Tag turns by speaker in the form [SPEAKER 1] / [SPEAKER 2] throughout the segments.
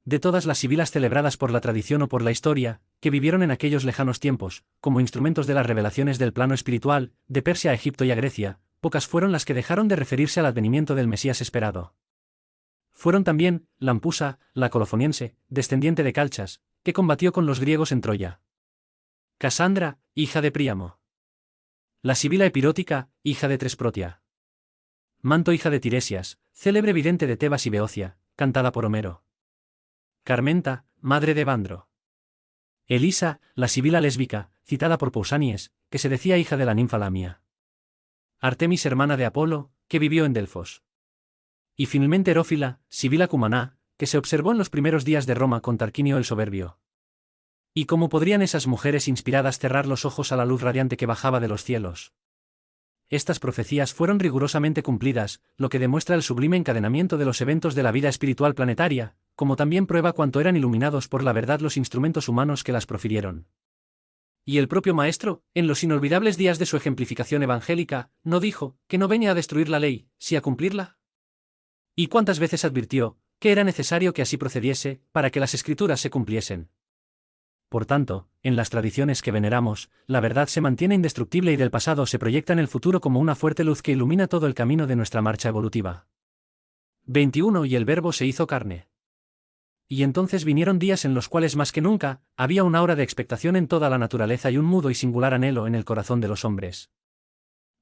[SPEAKER 1] de todas las sibilas celebradas por la tradición o por la historia, que vivieron en aquellos lejanos tiempos, como instrumentos de las revelaciones del plano espiritual, de Persia a Egipto y a Grecia, pocas fueron las que dejaron de referirse al advenimiento del Mesías esperado. Fueron también Lampusa, la colofoniense, descendiente de Calchas, que combatió con los griegos en Troya. Casandra, hija de Príamo. La sibila epirótica, hija de Tresprotia. Manto, hija de Tiresias, célebre vidente de Tebas y Beocia, cantada por Homero. Carmenta, madre de Evandro. Elisa, la sibila lésbica, citada por Pausanias, que se decía hija de la ninfa Lamia. Artemis, hermana de Apolo, que vivió en Delfos. Y finalmente Herófila, sibila cumaná, que se observó en los primeros días de Roma con Tarquinio el Soberbio. ¿Y cómo podrían esas mujeres inspiradas cerrar los ojos a la luz radiante que bajaba de los cielos? Estas profecías fueron rigurosamente cumplidas, lo que demuestra el sublime encadenamiento de los eventos de la vida espiritual planetaria, como también prueba cuánto eran iluminados por la verdad los instrumentos humanos que las profirieron. Y el propio Maestro, en los inolvidables días de su ejemplificación evangélica, no dijo que no venía a destruir la ley, si a cumplirla. ¿Y cuántas veces advirtió que era necesario que así procediese, para que las Escrituras se cumpliesen? Por tanto, en las tradiciones que veneramos, la verdad se mantiene indestructible y del pasado se proyecta en el futuro como una fuerte luz que ilumina todo el camino de nuestra marcha evolutiva. 21. Y el Verbo se hizo carne. Y entonces vinieron días en los cuales más que nunca, había un aura de expectación en toda la naturaleza y un mudo y singular anhelo en el corazón de los hombres.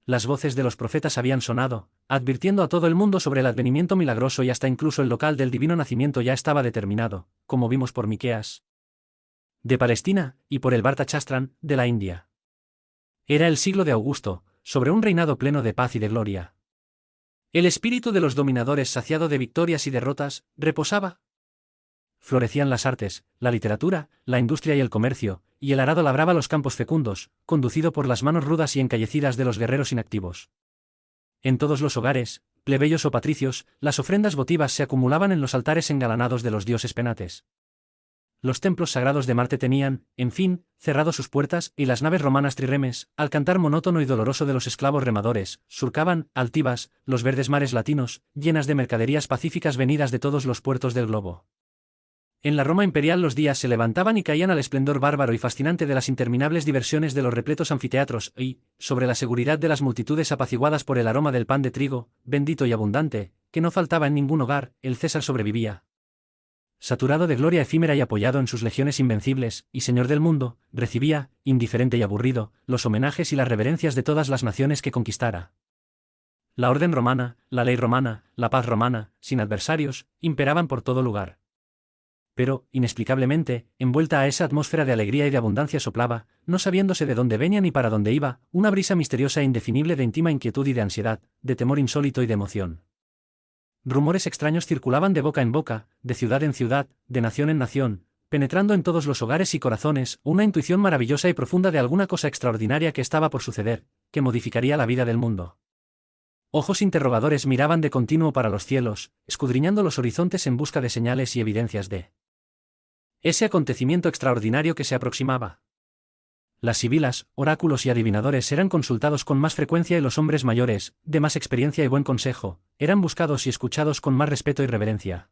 [SPEAKER 1] Las voces de los profetas habían sonado, advirtiendo a todo el mundo sobre el advenimiento milagroso y hasta incluso el local del divino nacimiento ya estaba determinado, como vimos por Miqueas de Palestina, y por el Bhartachastran, de la India. Era el siglo de Augusto, sobre un reinado pleno de paz y de gloria. El espíritu de los dominadores, saciado de victorias y derrotas, reposaba. Florecían las artes, la literatura, la industria y el comercio, y el arado labraba los campos fecundos, conducido por las manos rudas y encallecidas de los guerreros inactivos. En todos los hogares, plebeyos o patricios, las ofrendas votivas se acumulaban en los altares engalanados de los dioses penates. Los templos sagrados de Marte tenían, en fin, cerrado sus puertas, y las naves romanas trirremes, al cantar monótono y doloroso de los esclavos remadores, surcaban, altivas, los verdes mares latinos, llenas de mercaderías pacíficas venidas de todos los puertos del globo. En la Roma imperial los días se levantaban y caían al esplendor bárbaro y fascinante de las interminables diversiones de los repletos anfiteatros, y, sobre la seguridad de las multitudes apaciguadas por el aroma del pan de trigo, bendito y abundante, que no faltaba en ningún hogar, el César sobrevivía. Saturado de gloria efímera y apoyado en sus legiones invencibles, y señor del mundo, recibía, indiferente y aburrido, los homenajes y las reverencias de todas las naciones que conquistara. La orden romana, la ley romana, la paz romana, sin adversarios, imperaban por todo lugar. Pero, inexplicablemente, envuelta a esa atmósfera de alegría y de abundancia soplaba, no sabiéndose de dónde venía ni para dónde iba, una brisa misteriosa e indefinible de íntima inquietud y de ansiedad, de temor insólito y de emoción. Rumores extraños circulaban de boca en boca, de ciudad en ciudad, de nación en nación, penetrando en todos los hogares y corazones, una intuición maravillosa y profunda de alguna cosa extraordinaria que estaba por suceder, que modificaría la vida del mundo. Ojos interrogadores miraban de continuo para los cielos, escudriñando los horizontes en busca de señales y evidencias de ese acontecimiento extraordinario que se aproximaba. Las sibilas, oráculos y adivinadores eran consultados con más frecuencia y los hombres mayores, de más experiencia y buen consejo, eran buscados y escuchados con más respeto y reverencia.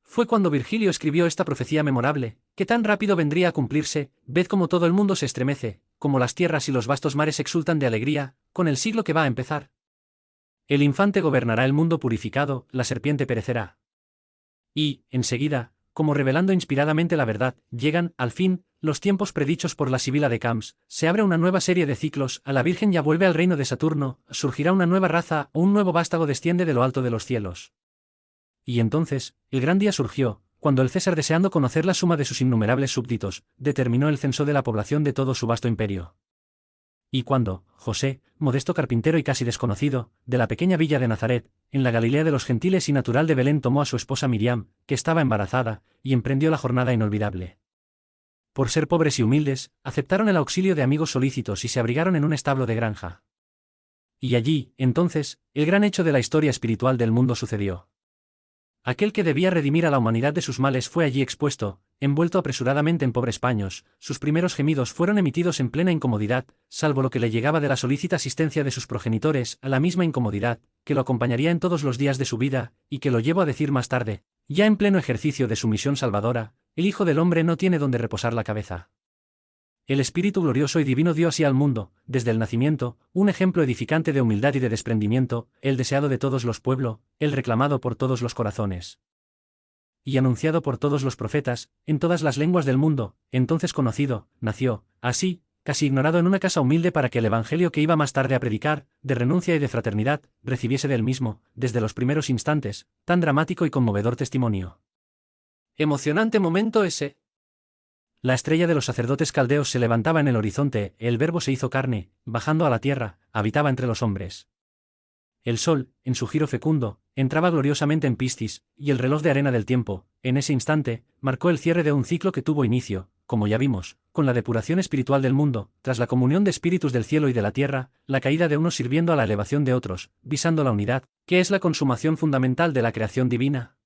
[SPEAKER 1] Fue cuando Virgilio escribió esta profecía memorable, que tan rápido vendría a cumplirse: ved cómo todo el mundo se estremece, como las tierras y los vastos mares exultan de alegría, con el siglo que va a empezar. El infante gobernará el mundo purificado, la serpiente perecerá. Y, enseguida, como revelando inspiradamente la verdad, llegan, al fin, los tiempos predichos por la sibila de Camps, se abre una nueva serie de ciclos, a la Virgen ya vuelve al reino de Saturno, surgirá una nueva raza, o un nuevo vástago desciende de lo alto de los cielos. Y entonces, el gran día surgió, cuando el César, deseando conocer la suma de sus innumerables súbditos, determinó el censo de la población de todo su vasto imperio. Y cuando José, modesto carpintero y casi desconocido, de la pequeña villa de Nazaret, en la Galilea de los gentiles y natural de Belén, tomó a su esposa Miriam, que estaba embarazada, y emprendió la jornada inolvidable. Por ser pobres y humildes, aceptaron el auxilio de amigos solícitos y se abrigaron en un establo de granja. Y allí, entonces, el gran hecho de la historia espiritual del mundo sucedió. Aquel que debía redimir a la humanidad de sus males fue allí expuesto, envuelto apresuradamente en pobres paños, sus primeros gemidos fueron emitidos en plena incomodidad, salvo lo que le llegaba de la solícita asistencia de sus progenitores, a la misma incomodidad, que lo acompañaría en todos los días de su vida, y que lo llevo a decir más tarde, Ya en pleno ejercicio de su misión salvadora, el Hijo del Hombre no tiene donde reposar la cabeza. El Espíritu glorioso y divino dio así al mundo, desde el nacimiento, un ejemplo edificante de humildad y de desprendimiento, el deseado de todos los pueblos, el reclamado por todos los corazones. Y anunciado por todos los profetas, en todas las lenguas del mundo, entonces conocido, nació, así, casi ignorado en una casa humilde para que el evangelio que iba más tarde a predicar, de renuncia y de fraternidad, recibiese del mismo, desde los primeros instantes, tan dramático y conmovedor testimonio.
[SPEAKER 2] Emocionante momento ese.
[SPEAKER 1] La estrella de los sacerdotes caldeos se levantaba en el horizonte, el Verbo se hizo carne, bajando a la tierra, habitaba entre los hombres. El sol, en su giro fecundo, entraba gloriosamente en Piscis, y el reloj de arena del tiempo, en ese instante, marcó el cierre de un ciclo que tuvo inicio, como ya vimos, con la depuración espiritual del mundo, tras la comunión de espíritus del cielo y de la tierra, la caída de unos sirviendo a la elevación de otros, visando la unidad, que es la consumación fundamental de la creación divina.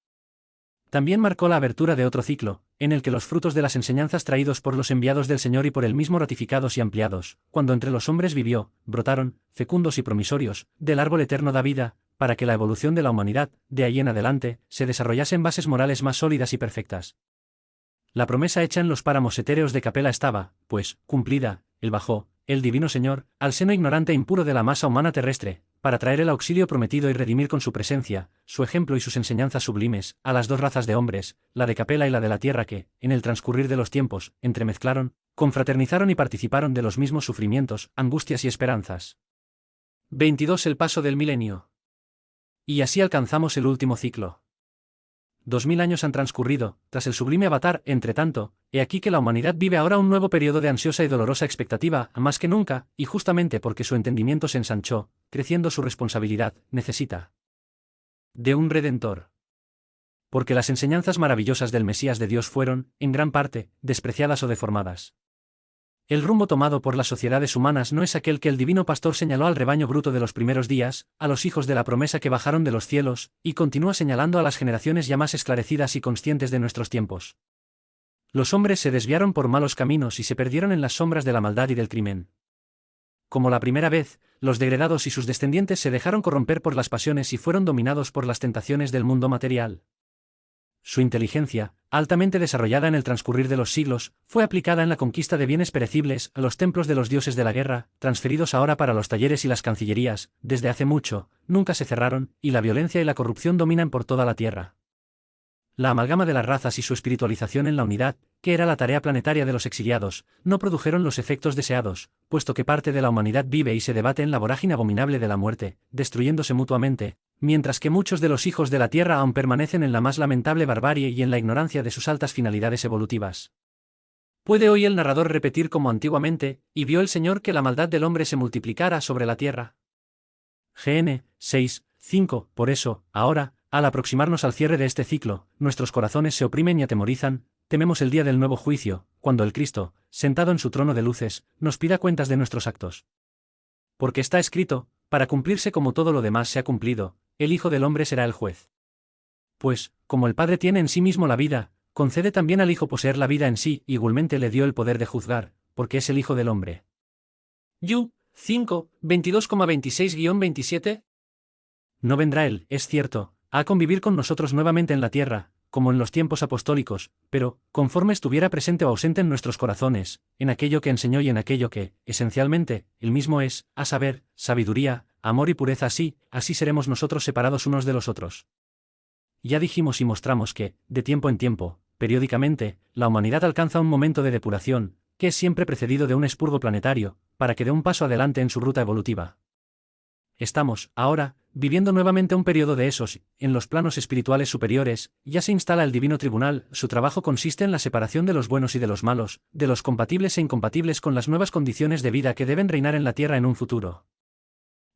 [SPEAKER 1] También marcó la abertura de otro ciclo, en el que los frutos de las enseñanzas traídos por los enviados del Señor y por él mismo ratificados y ampliados, cuando entre los hombres vivió, brotaron, fecundos y promisorios, del árbol eterno da vida, para que la evolución de la humanidad, de ahí en adelante, se desarrollase en bases morales más sólidas y perfectas. La promesa hecha en los páramos etéreos de Capela estaba, pues, cumplida, él bajó, el divino Señor, al seno ignorante e impuro de la masa humana terrestre, para traer el auxilio prometido y redimir con su presencia, su ejemplo y sus enseñanzas sublimes, a las dos razas de hombres, la de Capela y la de la tierra que, en el transcurrir de los tiempos, entremezclaron, confraternizaron y participaron de los mismos sufrimientos, angustias y esperanzas.
[SPEAKER 2] 22 El paso del milenio.
[SPEAKER 1] Y así alcanzamos el último ciclo. 2000 años han transcurrido, tras el sublime avatar, entre tanto, he aquí que la humanidad vive ahora un nuevo periodo de ansiosa y dolorosa expectativa, más que nunca, y justamente porque su entendimiento se ensanchó, creciendo su responsabilidad, necesita de un Redentor. Porque las enseñanzas maravillosas del Mesías de Dios fueron, en gran parte, despreciadas o deformadas. El rumbo tomado por las sociedades humanas no es aquel que el divino pastor señaló al rebaño bruto de los primeros días, a los hijos de la promesa que bajaron de los cielos, y continúa señalando a las generaciones ya más esclarecidas y conscientes de nuestros tiempos. Los hombres se desviaron por malos caminos y se perdieron en las sombras de la maldad y del crimen. Como la primera vez, los degradados y sus descendientes se dejaron corromper por las pasiones y fueron dominados por las tentaciones del mundo material. Su inteligencia, altamente desarrollada en el transcurrir de los siglos, fue aplicada en la conquista de bienes perecibles, a los templos de los dioses de la guerra, transferidos ahora para los talleres y las cancillerías, desde hace mucho, nunca se cerraron, y la violencia y la corrupción dominan por toda la tierra. La amalgama de las razas y su espiritualización en la unidad, que era la tarea planetaria de los exiliados, no produjeron los efectos deseados, puesto que parte de la humanidad vive y se debate en la vorágine abominable de la muerte, destruyéndose mutuamente, mientras que muchos de los hijos de la tierra aún permanecen en la más lamentable barbarie y en la ignorancia de sus altas finalidades evolutivas. Puede hoy el narrador repetir como antiguamente, y vio el Señor que la maldad del hombre se multiplicara sobre la tierra. GN 6:5. Por eso, ahora, al aproximarnos al cierre de este ciclo, nuestros corazones se oprimen y atemorizan, tememos el día del nuevo juicio, cuando el Cristo, sentado en su trono de luces, nos pida cuentas de nuestros actos. Porque está escrito, para cumplirse como todo lo demás se ha cumplido, el Hijo del Hombre será el juez. Pues, como el Padre tiene en sí mismo la vida, concede también al Hijo poseer la vida en sí, y igualmente le dio el poder de juzgar, porque es el Hijo del Hombre.
[SPEAKER 2] Yu 5, 22,26-27.
[SPEAKER 1] No vendrá él, es cierto, a convivir con nosotros nuevamente en la tierra, como en los tiempos apostólicos, pero, conforme estuviera presente o ausente en nuestros corazones, en aquello que enseñó y en aquello que, esencialmente, él mismo es, a saber, sabiduría, amor y pureza, así seremos nosotros separados unos de los otros. Ya dijimos y mostramos que, de tiempo en tiempo, periódicamente, la humanidad alcanza un momento de depuración, que es siempre precedido de un expurgo planetario, para que dé un paso adelante en su ruta evolutiva. Estamos, ahora, viviendo nuevamente un periodo de esos, en los planos espirituales superiores, ya se instala el divino tribunal, su trabajo consiste en la separación de los buenos y de los malos, de los compatibles e incompatibles con las nuevas condiciones de vida que deben reinar en la tierra en un futuro.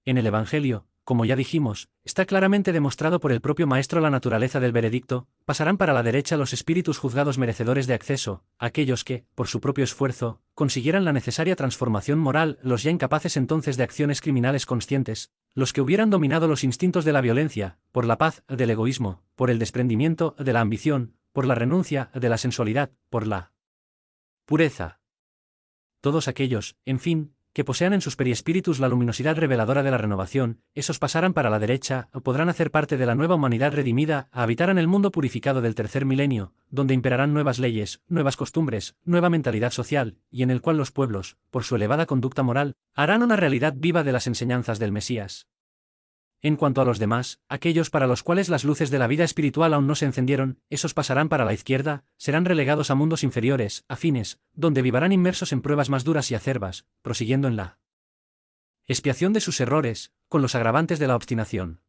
[SPEAKER 1] En el Evangelio, como ya dijimos, está claramente demostrado por el propio Maestro la naturaleza del veredicto, pasarán para la derecha los espíritus juzgados merecedores de acceso, aquellos que, por su propio esfuerzo, consiguieran la necesaria transformación moral, los ya incapaces entonces de acciones criminales conscientes, los que hubieran dominado los instintos de la violencia, por la paz del egoísmo, por el desprendimiento de la ambición, por la renuncia de la sensualidad, por la pureza. Todos aquellos, en fin, que posean en sus periespíritus la luminosidad reveladora de la renovación, esos pasarán para la derecha, o podrán hacer parte de la nueva humanidad redimida, a habitar en el mundo purificado del tercer milenio, donde imperarán nuevas leyes, nuevas costumbres, nueva mentalidad social, y en el cual los pueblos, por su elevada conducta moral, harán una realidad viva de las enseñanzas del Mesías. En cuanto a los demás, aquellos para los cuales las luces de la vida espiritual aún no se encendieron, esos pasarán para la izquierda, serán relegados a mundos inferiores, afines, donde vivirán inmersos en pruebas más duras y acerbas, prosiguiendo en la expiación de sus errores, con los agravantes de la obstinación.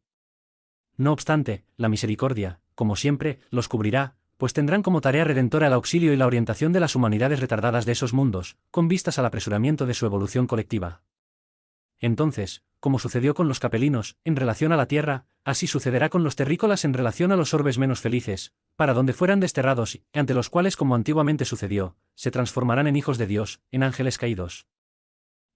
[SPEAKER 1] No obstante, la misericordia, como siempre, los cubrirá, pues tendrán como tarea redentora el auxilio y la orientación de las humanidades retardadas de esos mundos, con vistas al apresuramiento de su evolución colectiva. Entonces, como sucedió con los capelinos, en relación a la tierra, así sucederá con los terrícolas en relación a los orbes menos felices, para donde fueran desterrados y, ante los cuales como antiguamente sucedió, se transformarán en hijos de Dios, en ángeles caídos.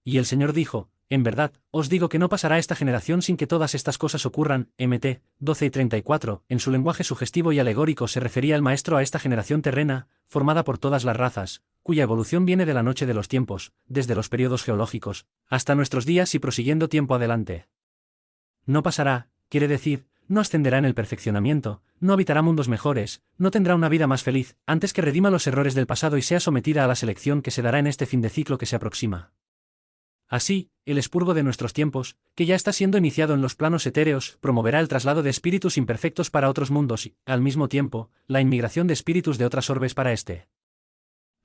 [SPEAKER 1] Y el Señor dijo, en verdad, os digo que no pasará esta generación sin que todas estas cosas ocurran. Mt. 12 y 34, en su lenguaje sugestivo y alegórico se refería el Maestro a esta generación terrena, formada por todas las razas, cuya evolución viene de la noche de los tiempos, desde los periodos geológicos, hasta nuestros días y prosiguiendo tiempo adelante. No pasará, quiere decir, no ascenderá en el perfeccionamiento, no habitará mundos mejores, no tendrá una vida más feliz, antes que redima los errores del pasado y sea sometida a la selección que se dará en este fin de ciclo que se aproxima. Así, el expurgo de nuestros tiempos, que ya está siendo iniciado en los planos etéreos, promoverá el traslado de espíritus imperfectos para otros mundos y, al mismo tiempo, la inmigración de espíritus de otras orbes para este.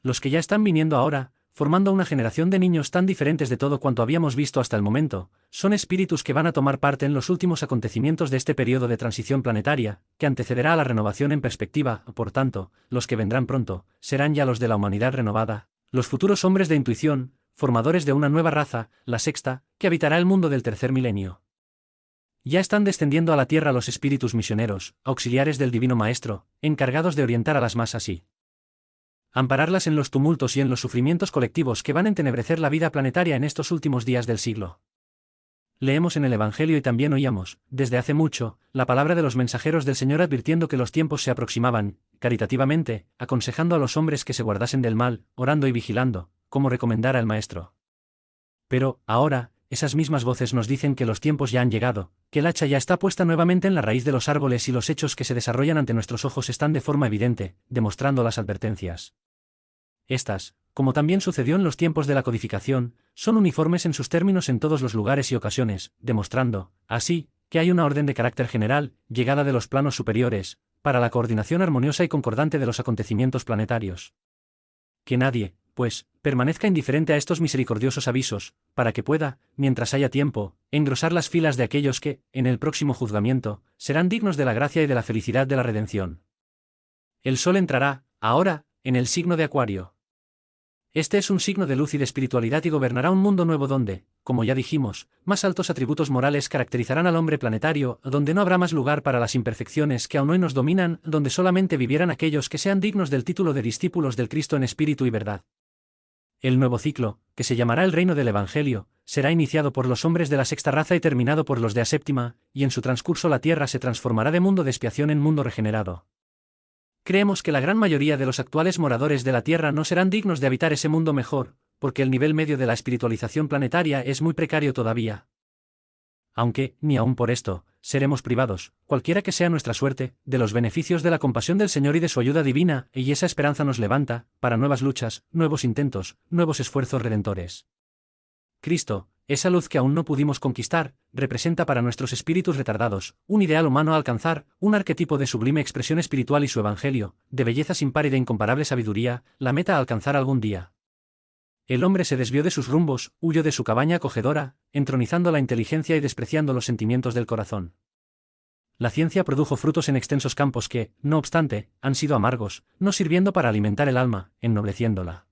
[SPEAKER 1] Los que ya están viniendo ahora, formando una generación de niños tan diferentes de todo cuanto habíamos visto hasta el momento, son espíritus que van a tomar parte en los últimos acontecimientos de este periodo de transición planetaria, que antecederá a la renovación en perspectiva. Por tanto, los que vendrán pronto, serán ya los de la humanidad renovada, los futuros hombres de intuición, formadores de una nueva raza, la sexta, que habitará el mundo del tercer milenio. Ya están descendiendo a la tierra los espíritus misioneros, auxiliares del Divino Maestro, encargados de orientar a las masas y ampararlas en los tumultos y en los sufrimientos colectivos que van a entenebrecer la vida planetaria en estos últimos días del siglo. Leemos en el Evangelio y también oíamos, desde hace mucho, la palabra de los mensajeros del Señor advirtiendo que los tiempos se aproximaban, caritativamente, aconsejando a los hombres que se guardasen del mal, orando y vigilando, como recomendara el Maestro. Pero, ahora, esas mismas voces nos dicen que los tiempos ya han llegado, que el hacha ya está puesta nuevamente en la raíz de los árboles y los hechos que se desarrollan ante nuestros ojos están de forma evidente, demostrando las advertencias. Estas, como también sucedió en los tiempos de la codificación, son uniformes en sus términos en todos los lugares y ocasiones, demostrando, así, que hay una orden de carácter general, llegada de los planos superiores, para la coordinación armoniosa y concordante de los acontecimientos planetarios. Que nadie, pues, permanezca indiferente a estos misericordiosos avisos, para que pueda, mientras haya tiempo, engrosar las filas de aquellos que, en el próximo juzgamiento, serán dignos de la gracia y de la felicidad de la redención. El sol entrará, ahora, en el signo de Acuario. Este es un signo de luz y de espiritualidad y gobernará un mundo nuevo donde, como ya dijimos, más altos atributos morales caracterizarán al hombre planetario, donde no habrá más lugar para las imperfecciones que aún hoy nos dominan, donde solamente vivieran aquellos que sean dignos del título de discípulos del Cristo en espíritu y verdad. El nuevo ciclo, que se llamará el reino del Evangelio, será iniciado por los hombres de la sexta raza y terminado por los de la séptima, y en su transcurso la tierra se transformará de mundo de expiación en mundo regenerado. Creemos que la gran mayoría de los actuales moradores de la Tierra no serán dignos de habitar ese mundo mejor, porque el nivel medio de la espiritualización planetaria es muy precario todavía. Aunque, ni aun por esto, seremos privados, cualquiera que sea nuestra suerte, de los beneficios de la compasión del Señor y de su ayuda divina, y esa esperanza nos levanta, para nuevas luchas, nuevos intentos, nuevos esfuerzos redentores. Cristo, esa luz que aún no pudimos conquistar, representa para nuestros espíritus retardados, un ideal humano a alcanzar, un arquetipo de sublime expresión espiritual y su evangelio, de belleza sin par y de incomparable sabiduría, la meta a alcanzar algún día. El hombre se desvió de sus rumbos, huyó de su cabaña acogedora, entronizando la inteligencia y despreciando los sentimientos del corazón. La ciencia produjo frutos en extensos campos que, no obstante, han sido amargos, no sirviendo para alimentar el alma, ennobleciéndola.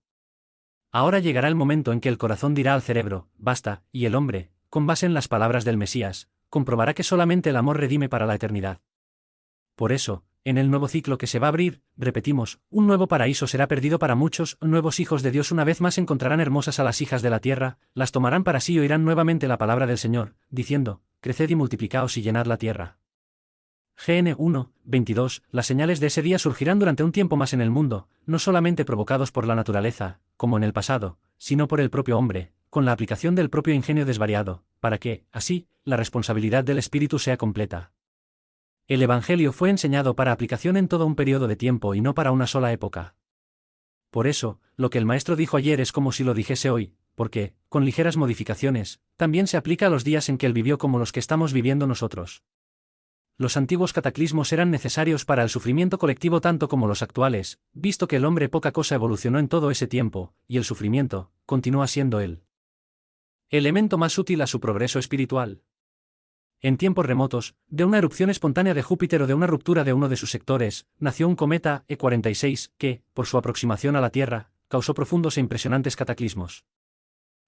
[SPEAKER 1] Ahora llegará el momento en que el corazón dirá al cerebro, basta, y el hombre, con base en las palabras del Mesías, comprobará que solamente el amor redime para la eternidad. Por eso, en el nuevo ciclo que se va a abrir, repetimos, un nuevo paraíso será perdido para muchos, nuevos hijos de Dios una vez más encontrarán hermosas a las hijas de la tierra, las tomarán para sí y oirán nuevamente la palabra del Señor, diciendo, creced y multiplicaos y llenad la tierra. GN 1, 22, las señales de ese día surgirán durante un tiempo más en el mundo, no solamente provocados por la naturaleza, como en el pasado, sino por el propio hombre, con la aplicación del propio ingenio desvariado, para que, así, la responsabilidad del espíritu sea completa. El Evangelio fue enseñado para aplicación en todo un periodo de tiempo y no para una sola época. Por eso, lo que el Maestro dijo ayer es como si lo dijese hoy, porque, con ligeras modificaciones, también se aplica a los días en que él vivió como los que estamos viviendo nosotros. Los antiguos cataclismos eran necesarios para el sufrimiento colectivo tanto como los actuales, visto que el hombre poca cosa evolucionó en todo ese tiempo, y el sufrimiento, continúa siendo el elemento más útil a su progreso espiritual. En tiempos remotos, de una erupción espontánea de Júpiter o de una ruptura de uno de sus sectores, nació un cometa E46 que, por su aproximación a la Tierra, causó profundos e impresionantes cataclismos.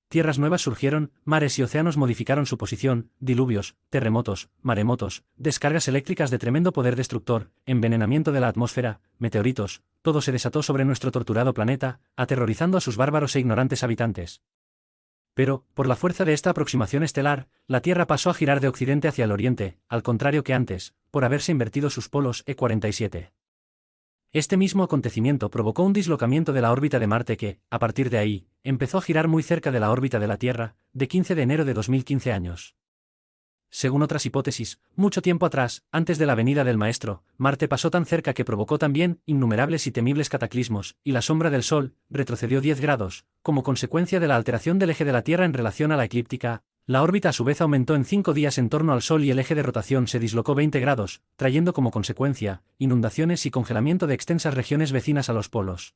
[SPEAKER 1] Tierras nuevas surgieron, mares y océanos modificaron su posición, diluvios, terremotos, maremotos, descargas eléctricas de tremendo poder destructor, envenenamiento de la atmósfera, meteoritos, todo se desató sobre nuestro torturado planeta, aterrorizando a sus bárbaros e ignorantes habitantes. Pero, por la fuerza de esta aproximación estelar, la Tierra pasó a girar de occidente hacia el oriente, al contrario que antes, por haberse invertido sus polos E47. Este mismo acontecimiento provocó un dislocamiento de la órbita de Marte que, a partir de ahí, empezó a girar muy cerca de la órbita de la Tierra, de 15 de enero de 2015 años. Según otras hipótesis, mucho tiempo atrás, antes de la venida del Maestro, Marte pasó tan cerca que provocó también innumerables y temibles cataclismos, y la sombra del Sol retrocedió 10 grados, como consecuencia de la alteración del eje de la Tierra en relación a la eclíptica. La órbita a su vez aumentó en 5 días en torno al Sol y el eje de rotación se dislocó 20 grados, trayendo como consecuencia inundaciones y congelamiento de extensas regiones vecinas a los polos.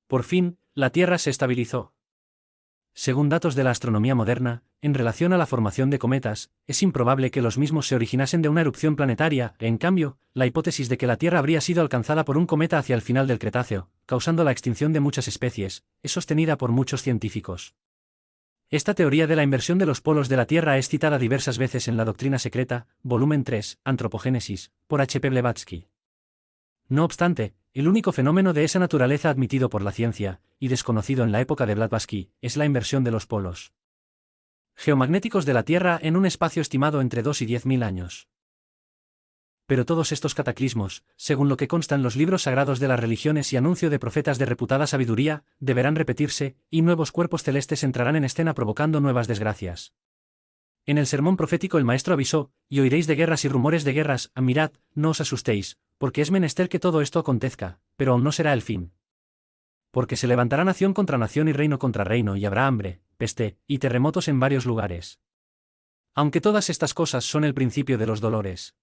[SPEAKER 1] Por fin, la Tierra se estabilizó. Según datos de la astronomía moderna, en relación a la formación de cometas, es improbable que los mismos se originasen de una erupción planetaria, en cambio, la hipótesis de que la Tierra habría sido alcanzada por un cometa hacia el final del Cretáceo, causando la extinción de muchas especies, es sostenida por muchos científicos. Esta teoría de la inversión de los polos de la Tierra es citada diversas veces en la Doctrina Secreta, volumen 3, Antropogénesis, por H. P. Blavatsky. No obstante, el único fenómeno de esa naturaleza admitido por la ciencia, y desconocido en la época de Blavatsky, es la inversión de los polos geomagnéticos de la Tierra en un espacio estimado entre 2 y 10.000 años. Pero todos estos cataclismos, según lo que consta en los libros sagrados de las religiones y anuncio de profetas de reputada sabiduría, deberán repetirse, y nuevos cuerpos celestes entrarán en escena provocando nuevas desgracias. En el sermón profético el Maestro avisó, y oiréis de guerras y rumores de guerras, mirad, no os asustéis, porque es menester que todo esto acontezca, pero aún no será el fin. Porque se levantará nación contra nación y reino contra reino y habrá hambre, peste, y terremotos en varios lugares. Aunque todas estas cosas son el principio de los dolores.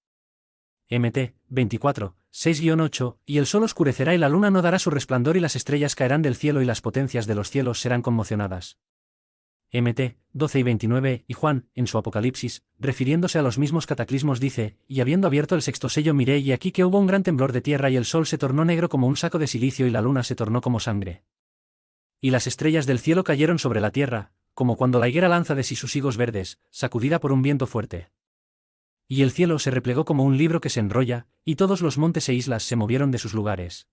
[SPEAKER 1] Mt. 24, 6-8, y el sol oscurecerá y la luna no dará su resplandor y las estrellas caerán del cielo y las potencias de los cielos serán conmocionadas. Mt. 12 y 29, y Juan, en su Apocalipsis, refiriéndose a los mismos cataclismos dice, y habiendo abierto el sexto sello miré y aquí que hubo un gran temblor de tierra y el sol se tornó negro como un saco de silicio y la luna se tornó como sangre. Y las estrellas del cielo cayeron sobre la tierra, como cuando la higuera lanza de sí sus higos verdes, sacudida por un viento fuerte. Y el cielo se replegó como un libro que se enrolla, y todos los montes e islas se movieron de sus lugares.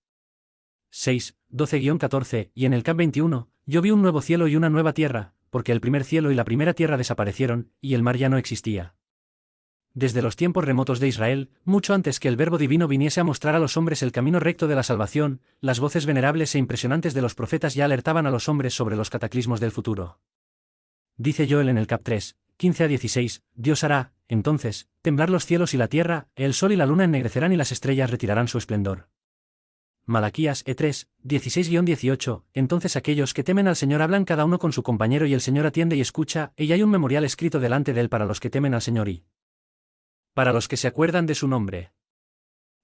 [SPEAKER 1] 6, 12-14, y en el cap 21, yo vi un nuevo cielo y una nueva tierra, porque el primer cielo y la primera tierra desaparecieron, y el mar ya no existía. Desde los tiempos remotos de Israel, mucho antes que el Verbo Divino viniese a mostrar a los hombres el camino recto de la salvación, las voces venerables e impresionantes de los profetas ya alertaban a los hombres sobre los cataclismos del futuro. Dice Joel en el cap 3, 15-16, Dios hará, entonces, temblar los cielos y la tierra, el sol y la luna ennegrecerán y las estrellas retirarán su esplendor. Malaquías E3, 16-18, entonces aquellos que temen al Señor hablan cada uno con su compañero y el Señor atiende y escucha, y hay un memorial escrito delante de él para los que temen al Señor y para los que se acuerdan de su nombre.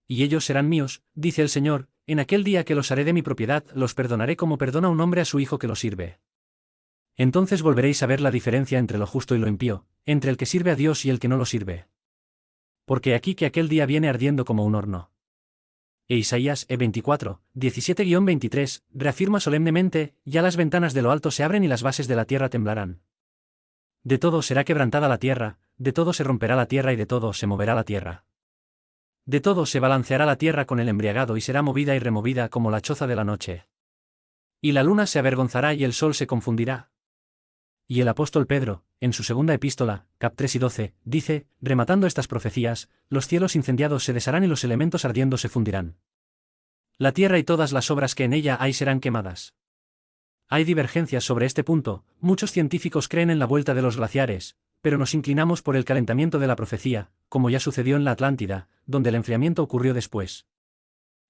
[SPEAKER 1] Y ellos serán míos, dice el Señor, en aquel día que los haré de mi propiedad, los perdonaré como perdona un hombre a su hijo que lo sirve. Entonces volveréis a ver la diferencia entre lo justo y lo impío, entre el que sirve a Dios y el que no lo sirve. Porque aquí que aquel día viene ardiendo como un horno. E Isaías E24, 17-23, reafirma solemnemente, ya las ventanas de lo alto se abren y las bases de la tierra temblarán. De todo será quebrantada la tierra, de todo se romperá la tierra y de todo se moverá la tierra. De todo se balanceará la tierra con el embriagado y será movida y removida como la choza de la noche. Y la luna se avergonzará y el sol se confundirá. Y el apóstol Pedro, en su segunda epístola, cap 3 y 12, dice, rematando estas profecías, los cielos incendiados se desharán y los elementos ardiendo se fundirán. La tierra y todas las obras que en ella hay serán quemadas. Hay divergencias sobre este punto, muchos científicos creen en la vuelta de los glaciares, pero nos inclinamos por el calentamiento de la profecía, como ya sucedió en la Atlántida, donde el enfriamiento ocurrió después.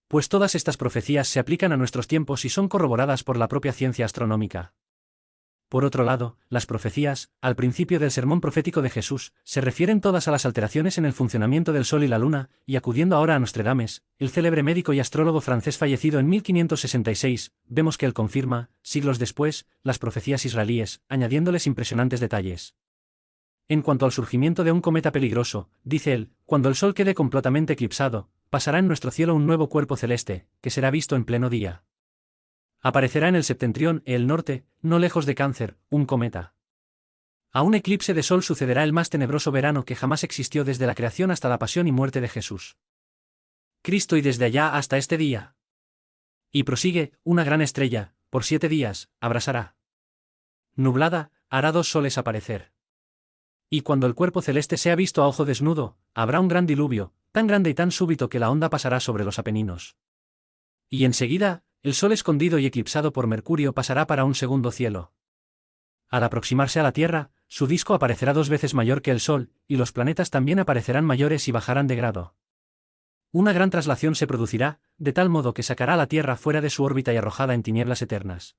[SPEAKER 1] Pues todas estas profecías se aplican a nuestros tiempos y son corroboradas por la propia ciencia astronómica. Por otro lado, las profecías, al principio del sermón profético de Jesús, se refieren todas a las alteraciones en el funcionamiento del Sol y la Luna, y acudiendo ahora a Nostradamus, el célebre médico y astrólogo francés fallecido en 1566, vemos que él confirma, siglos después, las profecías israelíes, añadiéndoles impresionantes detalles. En cuanto al surgimiento de un cometa peligroso, dice él, cuando el Sol quede completamente eclipsado, pasará en nuestro cielo un nuevo cuerpo celeste, que será visto en pleno día. Aparecerá en el septentrión y el norte, no lejos de Cáncer, un cometa. A un eclipse de sol sucederá el más tenebroso verano que jamás existió desde la creación hasta la pasión y muerte de Jesús Cristo y desde allá hasta este día. Y prosigue, una gran estrella, por 7 días, abrasará. Nublada, hará 2 soles aparecer. Y cuando el cuerpo celeste sea visto a ojo desnudo, habrá un gran diluvio, tan grande y tan súbito que la onda pasará sobre los Apeninos. Y enseguida, el Sol escondido y eclipsado por Mercurio pasará para un segundo cielo. Al aproximarse a la Tierra, su disco aparecerá 2 veces mayor que el Sol, y los planetas también aparecerán mayores y bajarán de grado. Una gran traslación se producirá, de tal modo que sacará a la Tierra fuera de su órbita y arrojada en tinieblas eternas.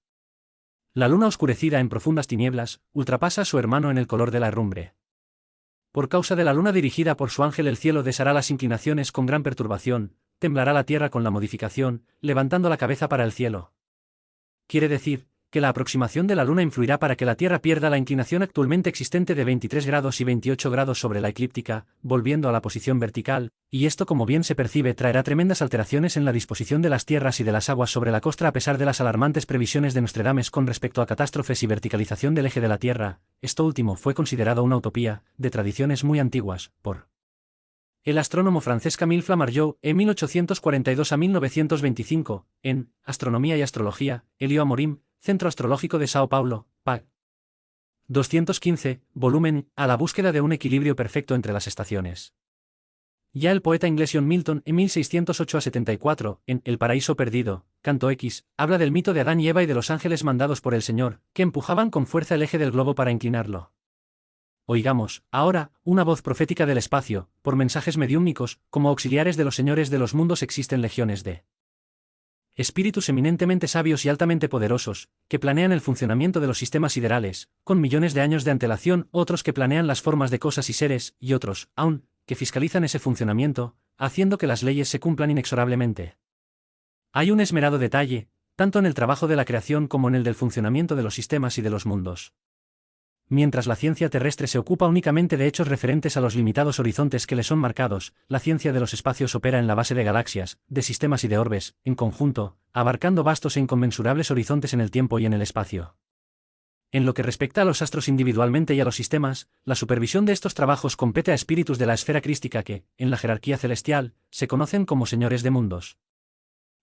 [SPEAKER 1] La Luna oscurecida en profundas tinieblas, ultrapasa a su hermano en el color de la herrumbre. Por causa de la Luna dirigida por su ángel el cielo deshará las inclinaciones con gran perturbación, temblará la tierra con la modificación, levantando la cabeza para el cielo. Quiere decir, que la aproximación de la Luna influirá para que la Tierra pierda la inclinación actualmente existente de 23 grados y 28 grados sobre la eclíptica, volviendo a la posición vertical, y esto como bien se percibe traerá tremendas alteraciones en la disposición de las tierras y de las aguas sobre la costa a pesar de las alarmantes previsiones de Nostradamus con respecto a catástrofes y verticalización del eje de la Tierra. Esto último fue considerado una utopía, de tradiciones muy antiguas, por el astrónomo francés Camille Flammarion, en 1842 a 1925, en Astronomía y Astrología, Elio Amorim, Centro Astrológico de Sao Paulo, Pag. 215, volumen, a la búsqueda de un equilibrio perfecto entre las estaciones. Ya el poeta inglés John Milton, en 1608 a 74, en El Paraíso Perdido, Canto X, habla del mito de Adán y Eva y de los ángeles mandados por el Señor, que empujaban con fuerza el eje del globo para inclinarlo. Oigamos, ahora, una voz profética del espacio, por mensajes mediúmnicos, como auxiliares de los señores de los mundos existen legiones de espíritus eminentemente sabios y altamente poderosos, que planean el funcionamiento de los sistemas siderales, con millones de años de antelación, otros que planean las formas de cosas y seres, y otros, aún, que fiscalizan ese funcionamiento, haciendo que las leyes se cumplan inexorablemente. Hay un esmerado detalle, tanto en el trabajo de la creación como en el del funcionamiento de los sistemas y de los mundos. Mientras la ciencia terrestre se ocupa únicamente de hechos referentes a los limitados horizontes que le son marcados, la ciencia de los espacios opera en la base de galaxias, de sistemas y de orbes, en conjunto, abarcando vastos e inconmensurables horizontes en el tiempo y en el espacio. En lo que respecta a los astros individualmente y a los sistemas, la supervisión de estos trabajos compete a espíritus de la esfera crística que, en la jerarquía celestial, se conocen como señores de mundos.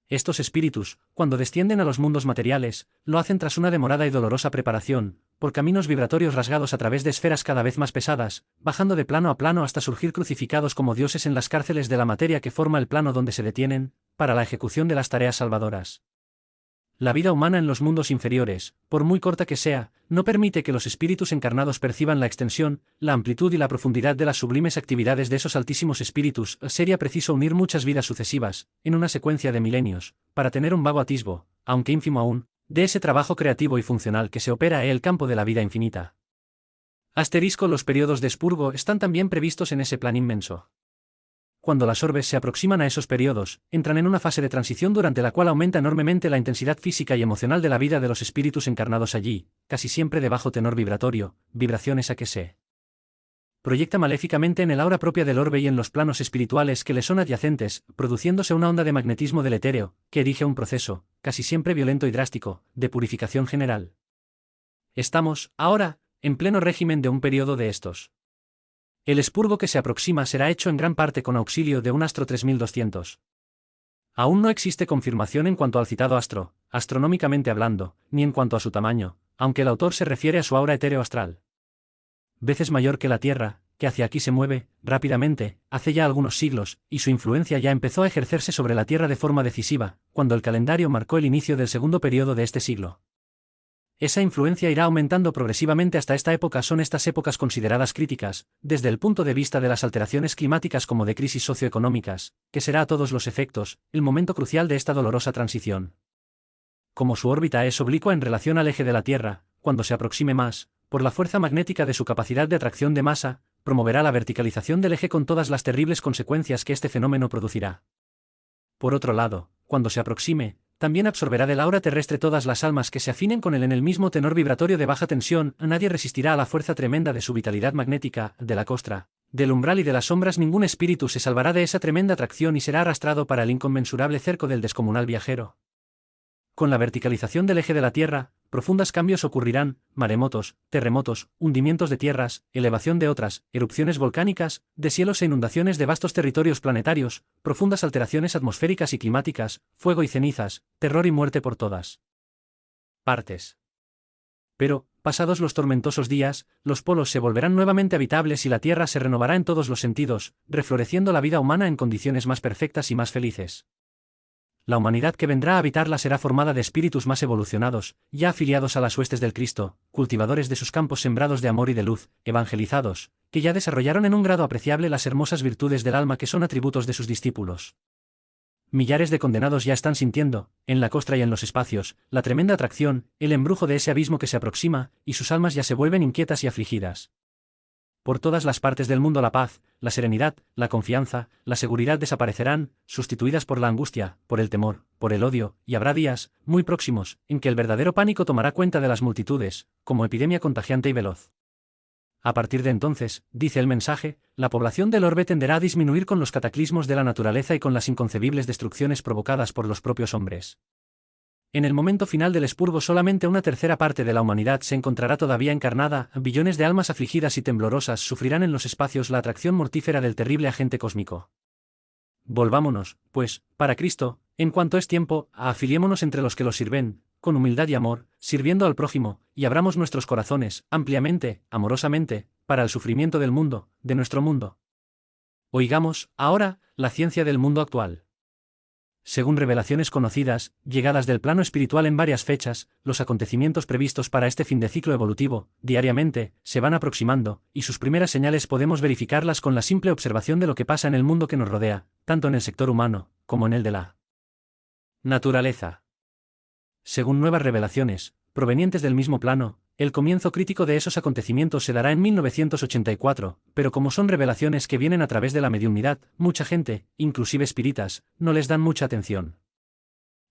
[SPEAKER 1] Estos espíritus, cuando descienden a los mundos materiales, lo hacen tras una demorada y dolorosa preparación, por caminos vibratorios rasgados a través de esferas cada vez más pesadas, bajando de plano a plano hasta surgir crucificados como dioses en las cárceles de la materia que forma el plano donde se detienen, para la ejecución de las tareas salvadoras. La vida humana en los mundos inferiores, por muy corta que sea, no permite que los espíritus encarnados perciban la extensión, la amplitud y la profundidad de las sublimes actividades de esos altísimos espíritus. Sería preciso unir muchas vidas sucesivas, en una secuencia de milenios, para tener un vago atisbo, aunque ínfimo aún, de ese trabajo creativo y funcional que se opera en el campo de la vida infinita. Asterisco: los periodos de expurgo están también previstos en ese plan inmenso. Cuando las orbes se aproximan a esos periodos, entran en una fase de transición durante la cual aumenta enormemente la intensidad física y emocional de la vida de los espíritus encarnados allí, casi siempre de bajo tenor vibratorio, vibraciones a que se proyecta maléficamente en el aura propia del orbe y en los planos espirituales que le son adyacentes, produciéndose una onda de magnetismo del etéreo, que erige un proceso, casi siempre violento y drástico, de purificación general. Estamos, ahora, en pleno régimen de un periodo de estos. El expurgo que se aproxima será hecho en gran parte con auxilio de un astro 3200. Aún no existe confirmación en cuanto al citado astro, astronómicamente hablando, ni en cuanto a su tamaño, aunque el autor se refiere a su aura etéreo astral. Veces mayor que la Tierra, que hacia aquí se mueve, rápidamente, hace ya algunos siglos, y su influencia ya empezó a ejercerse sobre la Tierra de forma decisiva, cuando el calendario marcó el inicio del segundo periodo de este siglo. Esa influencia irá aumentando progresivamente hasta esta época. Son estas épocas consideradas críticas, desde el punto de vista de las alteraciones climáticas como de crisis socioeconómicas, que será a todos los efectos, el momento crucial de esta dolorosa transición. Como su órbita es oblicua en relación al eje de la Tierra, cuando se aproxime más, por la fuerza magnética de su capacidad de atracción de masa, promoverá la verticalización del eje con todas las terribles consecuencias que este fenómeno producirá. Por otro lado, cuando se aproxime, también absorberá del aura terrestre todas las almas que se afinen con él en el mismo tenor vibratorio de baja tensión. Nadie resistirá a la fuerza tremenda de su vitalidad magnética, de la costra, del umbral y de las sombras. Ningún espíritu se salvará de esa tremenda atracción y será arrastrado para el inconmensurable cerco del descomunal viajero. Con la verticalización del eje de la Tierra, profundos cambios ocurrirán: maremotos, terremotos, hundimientos de tierras, elevación de otras, erupciones volcánicas, deshielos e inundaciones de vastos territorios planetarios, profundas alteraciones atmosféricas y climáticas, fuego y cenizas, terror y muerte por todas partes. Pero, pasados los tormentosos días, los polos se volverán nuevamente habitables y la Tierra se renovará en todos los sentidos, refloreciendo la vida humana en condiciones más perfectas y más felices. La humanidad que vendrá a habitarla será formada de espíritus más evolucionados, ya afiliados a las huestes del Cristo, cultivadores de sus campos sembrados de amor y de luz, evangelizados, que ya desarrollaron en un grado apreciable las hermosas virtudes del alma que son atributos de sus discípulos. Millares de condenados ya están sintiendo, en la costra y en los espacios, la tremenda atracción, el embrujo de ese abismo que se aproxima, y sus almas ya se vuelven inquietas y afligidas. Por todas las partes del mundo la paz, la serenidad, la confianza, la seguridad desaparecerán, sustituidas por la angustia, por el temor, por el odio, y habrá días, muy próximos, en que el verdadero pánico tomará cuenta de las multitudes, como epidemia contagiante y veloz. A partir de entonces, dice el mensaje, la población del orbe tenderá a disminuir con los cataclismos de la naturaleza y con las inconcebibles destrucciones provocadas por los propios hombres. En el momento final del expurgo solamente una tercera parte de la humanidad se encontrará todavía encarnada. Billones de almas afligidas y temblorosas sufrirán en los espacios la atracción mortífera del terrible agente cósmico. Volvámonos, pues, para Cristo, en cuanto es tiempo, afiliémonos entre los que lo sirven, con humildad y amor, sirviendo al prójimo, y abramos nuestros corazones, ampliamente, amorosamente, para el sufrimiento del mundo, de nuestro mundo. Oigamos, ahora, la ciencia del mundo actual. Según revelaciones conocidas, llegadas del plano espiritual en varias fechas, los acontecimientos previstos para este fin de ciclo evolutivo, diariamente, se van aproximando, y sus primeras señales podemos verificarlas con la simple observación de lo que pasa en el mundo que nos rodea, tanto en el sector humano, como en el de la naturaleza. Según nuevas revelaciones, provenientes del mismo plano, el comienzo crítico de esos acontecimientos se dará en 1984, pero como son revelaciones que vienen a través de la mediumnidad, mucha gente, inclusive espíritas, no les dan mucha atención.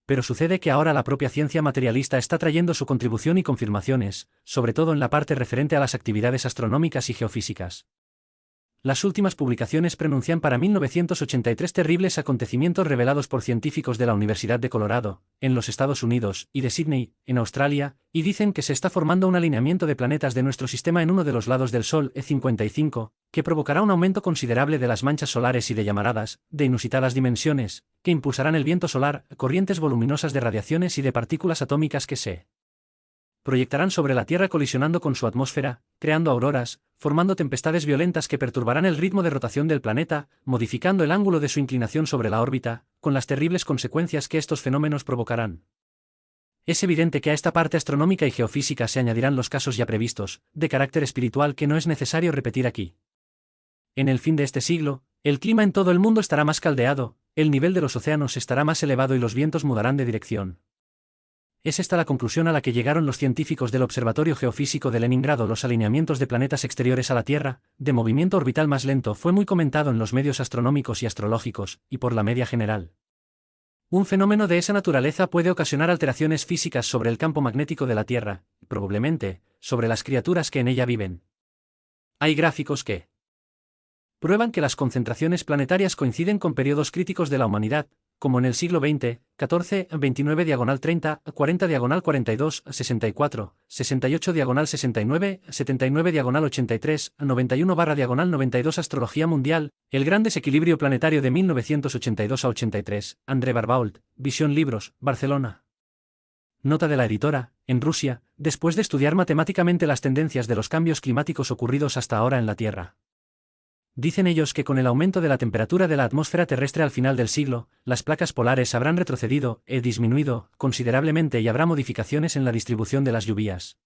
[SPEAKER 1] Pero sucede que ahora la propia ciencia materialista está trayendo su contribución y confirmaciones, sobre todo en la parte referente a las actividades astronómicas y geofísicas. Las últimas publicaciones pronuncian para 1983 terribles acontecimientos revelados por científicos de la Universidad de Colorado, en los Estados Unidos, y de Sydney, en Australia, y dicen que se está formando un alineamiento de planetas de nuestro sistema en uno de los lados del Sol, E55, que provocará un aumento considerable de las manchas solares y de llamaradas, de inusitadas dimensiones, que impulsarán el viento solar, corrientes voluminosas de radiaciones y de partículas atómicas que se proyectarán sobre la Tierra colisionando con su atmósfera, creando auroras, formando tempestades violentas que perturbarán el ritmo de rotación del planeta, modificando el ángulo de su inclinación sobre la órbita, con las terribles consecuencias que estos fenómenos provocarán. Es evidente que a esta parte astronómica y geofísica se añadirán los casos ya previstos, de carácter espiritual que no es necesario repetir aquí. En el fin de este siglo, el clima en todo el mundo estará más caldeado, el nivel de los océanos estará más elevado y los vientos mudarán de dirección. Es esta la conclusión a la que llegaron los científicos del Observatorio Geofísico de Leningrado. Los alineamientos de planetas exteriores a la Tierra, de movimiento orbital más lento, fue muy comentado en los medios astronómicos y astrológicos, y por la media general. Un fenómeno de esa naturaleza puede ocasionar alteraciones físicas sobre el campo magnético de la Tierra, y probablemente, sobre las criaturas que en ella viven. Hay gráficos que prueban que las concentraciones planetarias coinciden con periodos críticos de la humanidad, como en el siglo XX, 14, 29 diagonal 30, 40 diagonal 42, 64, 68 diagonal 69, 79 diagonal 83, 91 barra diagonal 92. Astrología mundial, el gran desequilibrio planetario de 1982 a 83, André Barbault, Visión Libros, Barcelona. Nota de la editora, en Rusia, después de estudiar matemáticamente las tendencias de los cambios climáticos ocurridos hasta ahora en la Tierra. Dicen ellos que con el aumento de la temperatura de la atmósfera terrestre al final del siglo, las placas polares habrán retrocedido disminuido considerablemente y habrá modificaciones en la distribución de las lluvias.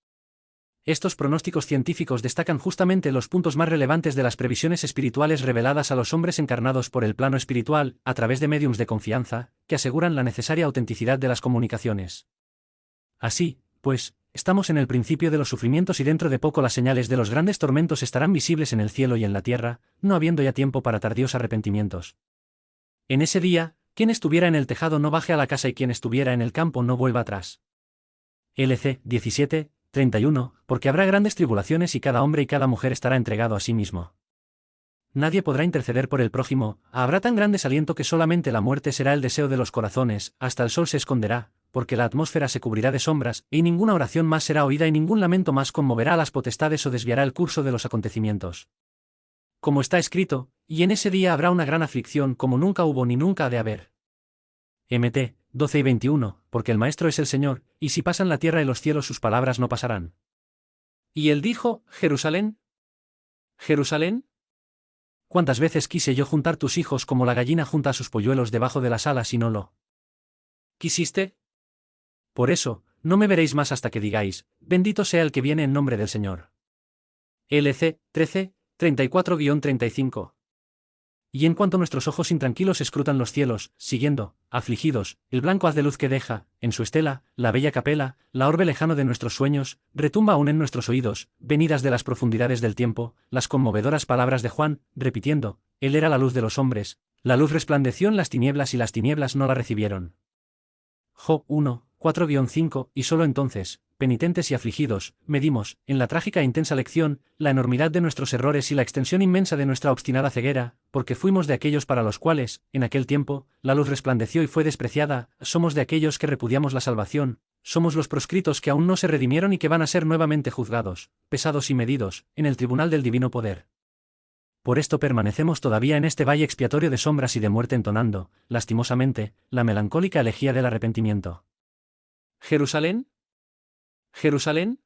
[SPEAKER 1] Estos pronósticos científicos destacan justamente los puntos más relevantes de las previsiones espirituales reveladas a los hombres encarnados por el plano espiritual, a través de médiums de confianza, que aseguran la necesaria autenticidad de las comunicaciones. Así, pues, estamos en el principio de los sufrimientos y dentro de poco las señales de los grandes tormentos estarán visibles en el cielo y en la tierra, no habiendo ya tiempo para tardíos arrepentimientos. En ese día, quien estuviera en el tejado no baje a la casa y quien estuviera en el campo no vuelva atrás. LC 17, 31, porque habrá grandes tribulaciones y cada hombre y cada mujer estará entregado a sí mismo. Nadie podrá interceder por el prójimo, habrá tan gran desaliento que solamente la muerte será el deseo de los corazones, hasta el sol se esconderá, porque la atmósfera se cubrirá de sombras, y ninguna oración más será oída y ningún lamento más conmoverá a las potestades o desviará el curso de los acontecimientos. Como está escrito, y en ese día habrá una gran aflicción como nunca hubo ni nunca ha de haber. MT 12 y 21, porque el Maestro es el Señor, y si pasan la tierra y los cielos sus palabras no pasarán.
[SPEAKER 2] Y él dijo, Jerusalén. Jerusalén.
[SPEAKER 1] ¿Cuántas veces quise yo juntar tus hijos como la gallina junta a sus polluelos debajo de las alas y no lo
[SPEAKER 2] ¿Quisiste?
[SPEAKER 1] Por eso, no me veréis más hasta que digáis, bendito sea el que viene en nombre del Señor.
[SPEAKER 2] LC 13, 34-35.
[SPEAKER 1] Y en cuanto nuestros ojos intranquilos escrutan los cielos, siguiendo, afligidos, el blanco haz de luz que deja, en su estela, la bella capela, la orbe lejano de nuestros sueños, retumba aún en nuestros oídos, venidas de las profundidades del tiempo, las conmovedoras palabras de Juan, repitiendo, él era la luz de los hombres, la luz resplandeció en las tinieblas y las tinieblas no la recibieron. Job 1, 4-5, y solo entonces, penitentes y afligidos, medimos, en la trágica e intensa lección, la enormidad de nuestros errores y la extensión inmensa de nuestra obstinada ceguera, porque fuimos de aquellos para los cuales, en aquel tiempo, la luz resplandeció y fue despreciada, somos de aquellos que repudiamos la salvación, somos los proscritos que aún no se redimieron y que van a ser nuevamente juzgados, pesados y medidos, en el tribunal del divino poder. Por esto permanecemos todavía en este valle expiatorio de sombras y de muerte entonando, lastimosamente, la melancólica elegía del arrepentimiento.
[SPEAKER 2] ¿Jerusalén? ¿Jerusalén?